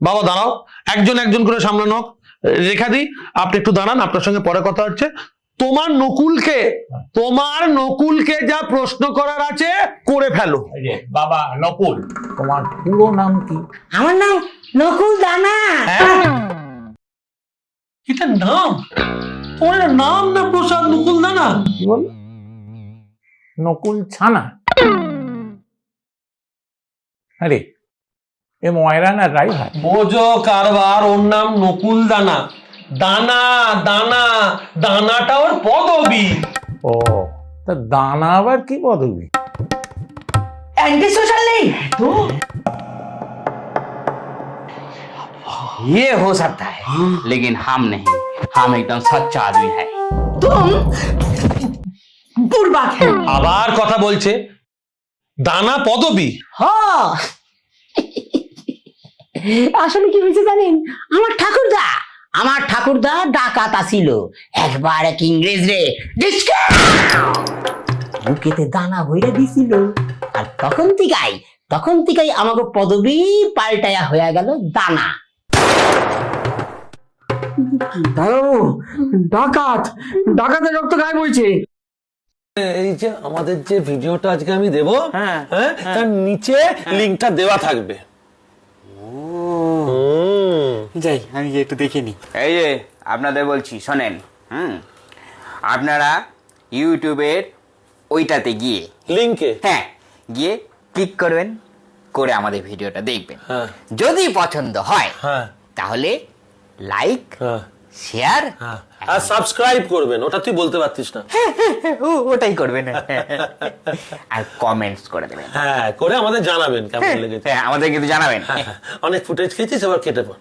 বাবা দাঁড়াও, একজন একজন করে সামলানো হোক। রেখাদি আপনি একটু দাঁড়ান, আপনার সঙ্গে পরে কথা হচ্ছে। তোমার নকুলকে যা প্রশ্ন করার আছে করে ফেলো। বাবা নকুল, তোমার পুরো নাম কি? আমার নাম নকুল দানা। এটা নাম? তোমার নাম না প্রসাদ নকুল দানা? কি বল? নকুল ছানা? আরে এ ময়রা না ড্রাইভার? বোঝো কারবার, ওর নাম নকুল দানা। দানা দানা দানাটা ওর পদবী। ও, তা দানা আবার কি পদবী? एंटी सोशल नहीं तो ये हो सकता है, लेकिन हम नहीं, हम एकदम सच्चा आदमी है। तुम बुर्बक है। আবার কথা বলছে, দানা পদবী। हाँ আসলে কি হয়েছে জানেন, আমার ঠাকুরদা ডাকাত আসিল। একবার এক ইংরেজ রে ডিসকে বুকেতে দানা ভইরা দিছিল, আর তখন থেকেই আমাকে পদবী পাল্টায়া হয়ে গেল দানা। ডাকাতের রক্ত গায়ে বইছে। এই যে আমাদের যে ভিডিওটা আজকে আমি দেব, হ্যাঁ তার নিচে লিংকটা দেওয়া থাকবে। যাই আমি একটু দেখে নি। এই যে আপনাদের বলছি শোনেন, আপনারা ইউটিউবের ওইটাতে গিয়ে লিংকে গিয়ে ক্লিক করবেন, করে আমাদের ভিডিওটা দেখবেন। হ্যাঁ। যদি পছন্দ হয় হ্যাঁ তাহলে লাইক, হ্যাঁ শেয়ার, আর সাবস্ক্রাইব করবেন। ওটা তুই বলতে পারতিস না? ওটাই করবেন, আর কমেন্টস করে দেবেন। হ্যাঁ, করে আমাদের জানাবেন কেমন লেগেছে। আমাদের কিন্তু জানাবেন। অনেক ফুটেজ খেয়েছিস, এবার কেটে পড়।